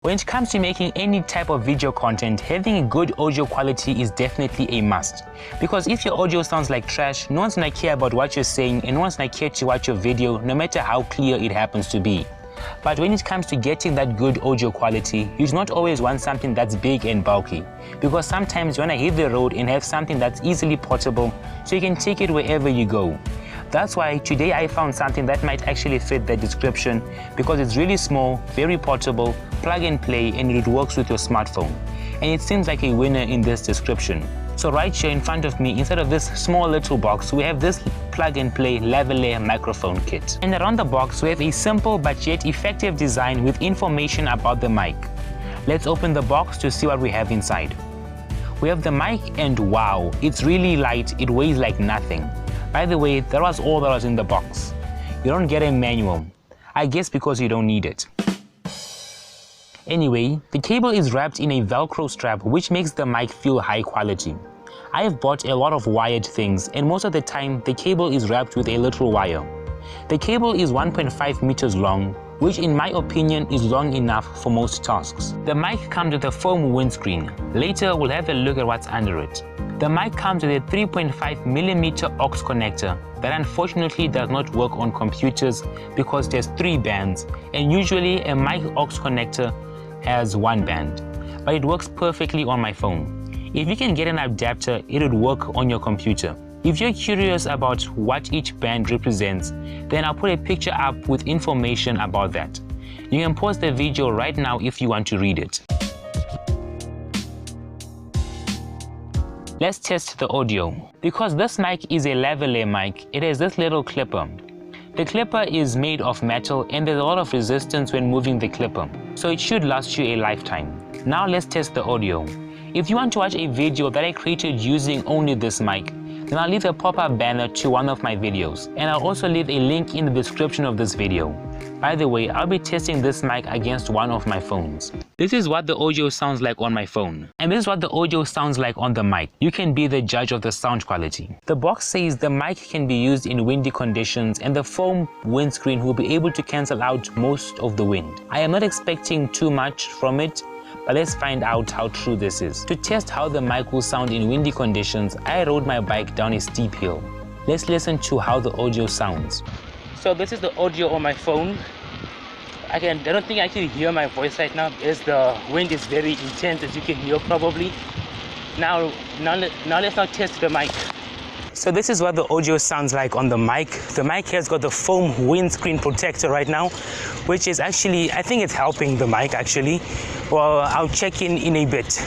When it comes to making any type of video content, having a good audio quality is definitely a must. Because if your audio sounds like trash, no one's gonna care about what you're saying and no one's gonna care to watch your video, no matter how clear it happens to be. But when it comes to getting that good audio quality, you do not always want something that's big and bulky. Because sometimes you wanna hit the road and have something that's easily portable so you can take it wherever you go. That's why today I found something that might actually fit the description because it's really small, very portable, plug and play, and it works with your smartphone. And it seems like a winner in this description. So right here in front of me, instead of this small little box, we have this plug and play Lavalier microphone kit. And around the box, we have a simple but yet effective design with information about the mic. Let's open the box to see what we have inside. We have the mic and wow, it's really light, it weighs like nothing. By the way, that was all that was in the box. You don't get a manual. I guess because you don't need it. Anyway, the cable is wrapped in a Velcro strap which makes the mic feel high quality. I have bought a lot of wired things and most of the time the cable is wrapped with a little wire. The cable is 1.5 meters long, which in my opinion is long enough for most tasks. The mic comes with a foam windscreen. Later we'll have a look at what's under it. The mic comes with a 3.5mm aux connector that unfortunately does not work on computers because there's 3 bands, and usually a mic aux connector has 1 band, but it works perfectly on my phone. If you can get an adapter, it would work on your computer. If you're curious about what each band represents, then I'll put a picture up with information about that. You can pause the video right now if you want to read it. Let's test the audio. Because this mic is a lavalier mic, it has this little clipper. The clipper is made of metal and there's a lot of resistance when moving the clipper, so it should last you a lifetime. Now let's test the audio. If you want to watch a video that I created using only this mic, then I'll leave a pop-up banner to one of my videos, and I'll also leave a link in the description of this video. By the way, I'll be testing this mic against one of my phones. This is what the audio sounds like on my phone, and this is what the audio sounds like on the mic. You can be the judge of the sound quality. The box says the mic can be used in windy conditions and the foam windscreen will be able to cancel out most of the wind. I am not expecting too much from it, but let's find out how true this is. To test how the mic will sound in windy conditions, I rode my bike down a steep hill. Let's listen to how the audio sounds. So this is the audio on my phone. I don't think I can hear my voice right now as the wind is very intense, as you can hear probably. Now let's test the mic. So this is what the audio sounds like on the mic. The mic has got the foam windscreen protector right now, which is actually, I think it's helping the mic actually. Well, I'll check in a bit.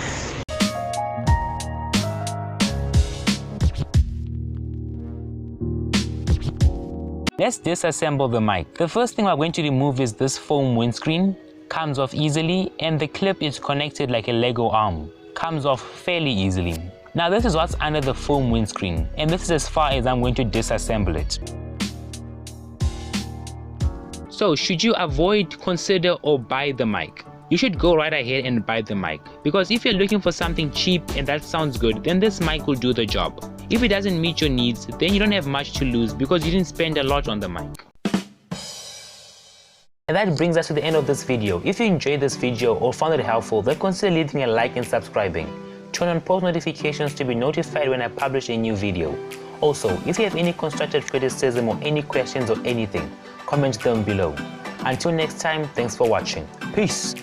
Let's disassemble the mic. The first thing we're going to remove is this foam windscreen. Comes off easily, and the clip is connected like a Lego arm. Comes off fairly easily. Now this is what's under the foam windscreen, and this is as far as I'm going to disassemble it. So should you avoid, consider, or buy the mic? You should go right ahead and buy the mic, because if you're looking for something cheap and that sounds good, then this mic will do the job. If it doesn't meet your needs, then you don't have much to lose because you didn't spend a lot on the mic. And that brings us to the end of this video. If you enjoyed this video or found it helpful, then consider leaving a like and subscribing. Turn on post notifications to be notified when I publish a new video. Also, if you have any constructive criticism or any questions or anything, comment them below. Until next time, thanks for watching. Peace!